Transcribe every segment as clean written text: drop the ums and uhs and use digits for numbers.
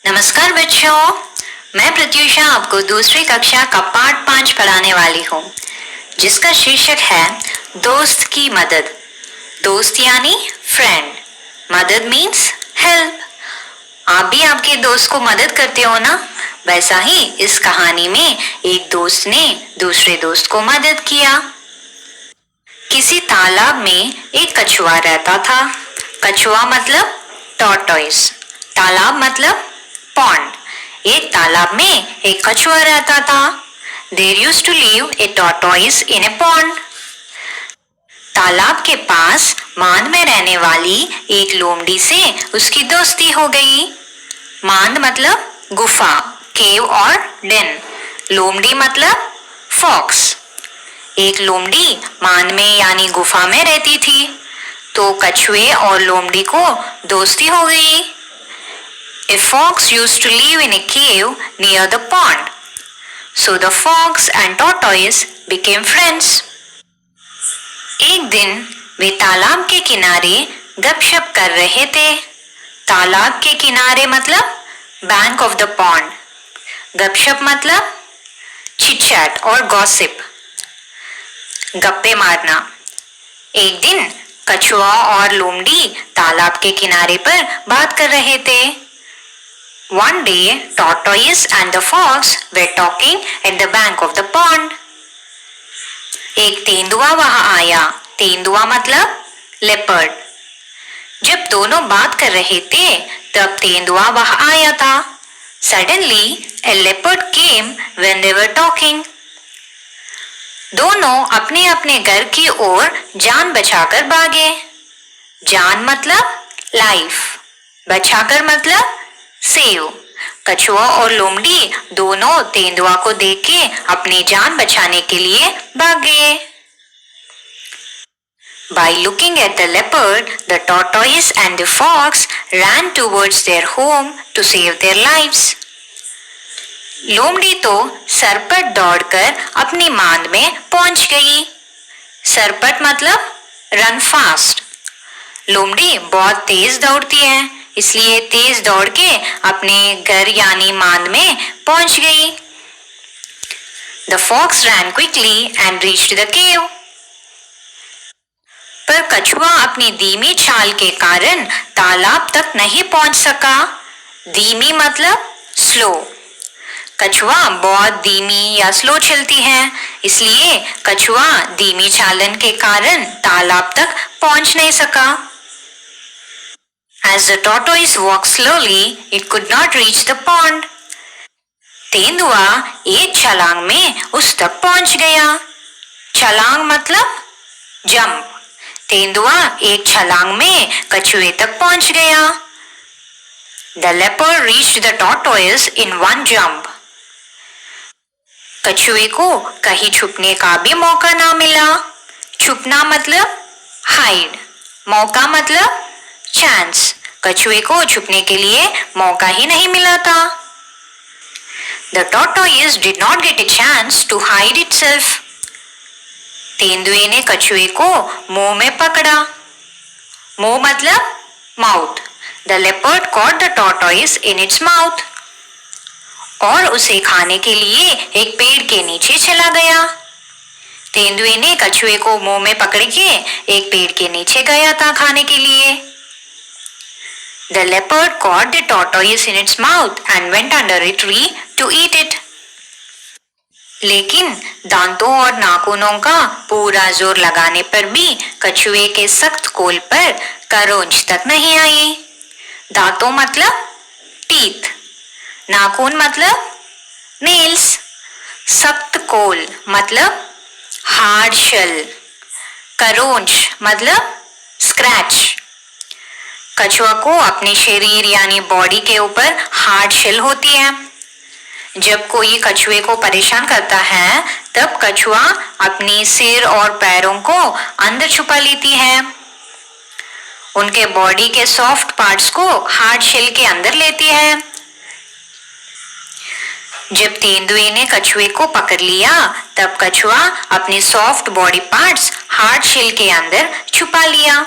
नमस्कार बच्चों, मैं प्रत्युषा आपको दूसरी कक्षा का पाठ 5 पढ़ाने वाली हूँ, जिसका शीर्षक है दोस्त की मदद। दोस्त यानी फ्रेंड, मदद मीन्स हेल्प। आप भी आपके दोस्त को मदद करते हो ना? वैसा ही इस कहानी में एक दोस्त ने दूसरे दोस्त को मदद किया। किसी तालाब में एक कछुआ रहता था। कछुआ मतलब टॉर्टोइस, तालाब मतलब पॉन्ड। एक तालाब में एक कछुआ रहता था। There used to live a tortoise in a pond. तालाब के पास मांद में रहने वाली एक लोमड़ी से उसकी दोस्ती हो गई। मांद मतलब गुफा, केव और डेन। लोमड़ी मतलब फॉक्स। एक लोमड़ी मांद में यानी गुफा में रहती थी, तो कछुए और लोमड़ी को दोस्ती हो गई। A fox used to live in a cave near the pond, so the fox and tortoise became friends. एक दिन वे तालाब के किनारे गपशप कर रहे थे। तालाब के किनारे मतलब बैंक ऑफ द पॉन्ड। गपशप मतलब चिट-चैट और गॉसिप, गप्पे मारना। एक दिन कछुआ और लोमड़ी तालाब के किनारे पर बात कर रहे थे। One day, tortoise and the fox were talking at the bank of the pond. एक तेंदुआ वहां आया। तेंदुआ मतलब लेपर्ड। जब दोनों बात कर रहे थे, तब तेंदुआ वहां आया था। Suddenly, a leopard came when they were talking. दोनों अपने अपने घर की ओर जान बचाकर भागे। जान मतलब लाइफ, बचाकर मतलब सेव। कछुआ और लोमड़ी दोनों तेंदुआ को देख के अपनी जान बचाने के लिए भाग गए। By looking at the leopard, the tortoise and the fox ran towards their home to save their lives. लोमड़ी तो सरपट दौड़कर अपनी मांद में पहुंच गई। सरपट मतलब रन फास्ट। लोमड़ी बहुत तेज दौड़ती है, इसलिए तेज दौड़ के अपने घर यानी मांद में पहुंच गई। The fox ran quickly and reached the cave. पर कछुआ अपनी धीमी चाल के कारण तालाब तक नहीं पहुंच सका। धीमी मतलब स्लो। कछुआ बहुत धीमी या स्लो चलती है, इसलिए कछुआ धीमी चालन के कारण तालाब तक पहुंच नहीं सका। As the tortoise walked slowly, it could not reach the pond. तेंदुआ एक छलांग में उस तक पहुंच गया। छलांग मतलब जंप। तेंदुआ एक छलांग में कछुए तक पहुंच गया। The leopard reached the tortoise in one jump. कछुए को कहीं छुपने का भी मौका ना मिला। छुपना मतलब हाइड, मौका मतलब चांस। कछुए को छुपने के लिए मौका ही नहीं मिला था। The tortoise did not get a chance to hide itself. तेंदुए ने कछुए को मुंह में पकड़ा। मुंह मतलब mouth. The leopard caught the tortoise in its mouth. और उसे खाने के लिए एक पेड़ के नीचे चला गया। तेंदुए ने कछुए को मुंह में पकड़ के एक पेड़ के नीचे गया था खाने के लिए। The leopard caught the tortoise in its mouth and went under a tree to eat it. लेकिन दांतों और नाखूनों का पूरा जोर लगाने पर भी कछुए के सख्त कोल पर करोंच तक नहीं आई। दांतों मतलब टीथ, नाखून मतलब नेल्स, सख्त कोल मतलब हार्ड शेल, करोंच मतलब स्क्रैच। कछुआ को अपने शरीर यानी बॉडी के ऊपर हार्ड शेल होती है। जब कोई कछुए को परेशान करता है, तब कछुआ अपनी सिर और पैरों को अंदर छुपा लेती है। उनके बॉडी के सॉफ्ट पार्ट्स को हार्ड शेल के अंदर लेती है। जब तेंदुए ने कछुए को पकड़ लिया, तब कछुआ अपनी soft body parts hard shell के अंदर छुपा लिया।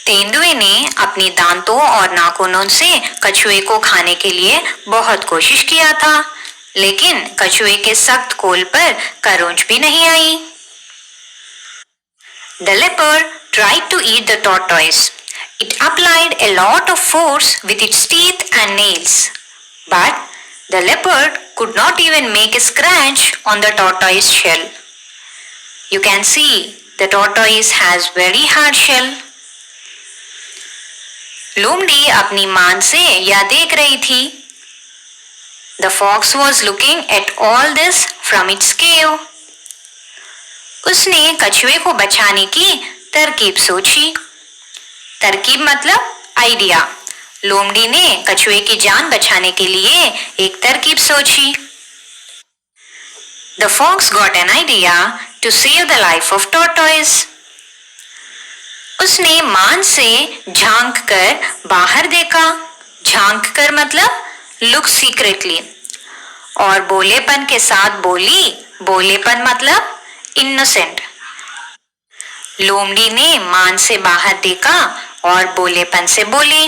तेंदुए ने अपनी दांतों और नाखूनों से कछुए को खाने के लिए बहुत कोशिश किया था, लेकिन कछुए के सख्त कोल पर खरोंच भी नहीं आई। The leopard tried to eat the tortoise. It applied a lot of force with its teeth and nails, but the leopard could not even make a scratch on the tortoise shell. You can see the tortoise has very hard shell. लोमड़ी अपनी मान से यह देख रही थी। The fox was looking at all this from its cave. उसने कछुए को बचाने की तरकीब सोची। तरकीब मतलब आइडिया। लोमड़ी ने कछुए की जान बचाने के लिए एक तरकीब सोची। The fox got an idea to save the life of tortoise. उसने मान से झांक कर बाहर देखा। झांक कर मतलब लुक सीक्रेटली। और बोलेपन के साथ बोली। बोलेपन मतलब इनोसेंट। लोमड़ी ने मान से बाहर देखा और बोलेपन से बोली।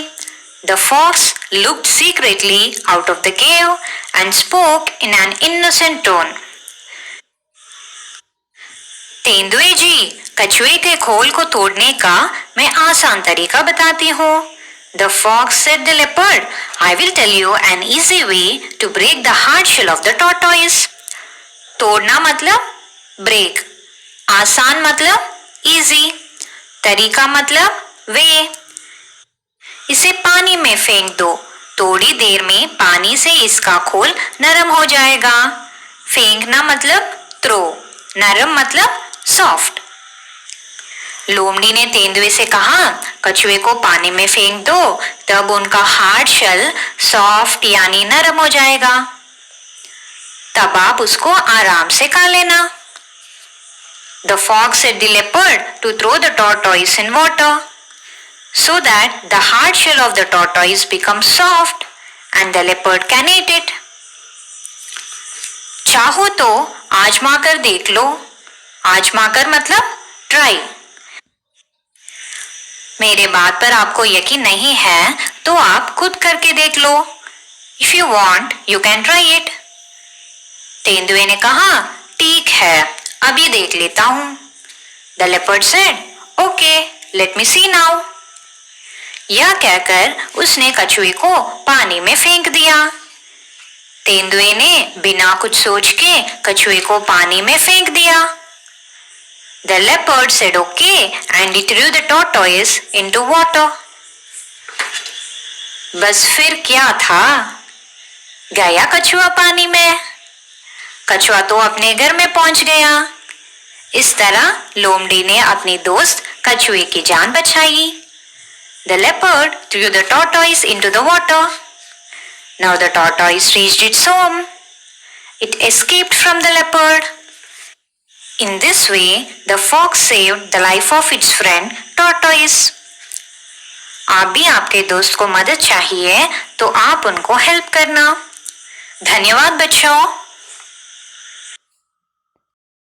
The fox looked secretly out of the cave and spoke in an innocent tone. तेंदुए जी, कछुए के खोल को तोड़ने का मैं आसान तरीका बताती हूँ। The fox said the leopard, I will tell you an easy way to break the hard shell of the tortoise. तोड़ना मतलब ब्रेक, आसान मतलब इजी, तरीका मतलब वे। इसे पानी में फेंक दो, थोड़ी देर में पानी से इसका खोल नरम हो जाएगा। फेंकना मतलब थ्रो, नरम मतलब सॉफ्ट। लोमड़ी ने तेंदुए से कहा, कछुए को पानी में फेंक दो, तब उनका हार्ड शेल सॉफ्ट यानी नरम हो जाएगा। तब आप उसको आराम से खा लेना। The fox said the leopard to throw the tortoise in water so that the hard shell of the tortoise becomes soft and the leopard can eat it. चाहो तो आजमा कर देख लो। आजमा कर मतलब ट्राई। मेरे बात पर आपको यकीन नहीं है तो आप खुद करके देख लो। If you want, you can try it. तेंदुए ने कहा, ठीक है, अभी देख लेता हूँ। The leopard said, Okay, let me see now. यह कहकर उसने कछुए को पानी में फेंक दिया। तेंदुए ने बिना कुछ सोच के कछुए को पानी में फेंक दिया। The leopard said okay and it threw the tortoise into water. बस फिर क्या था? गया कछुआ पानी में। कछुआ तो अपने घर में पहुंच गया। इस तरह लोमड़ी ने अपनी दोस्त कछुए की जान बचाई। The leopard threw the tortoise into the water. Now the tortoise reached its home. It escaped from the leopard. In this way, the fox saved the life of its friend tortoise. आप भी आपके दोस्त को मदद चाहिए तो आप उनको हेल्प करना। धन्यवाद बच्चों।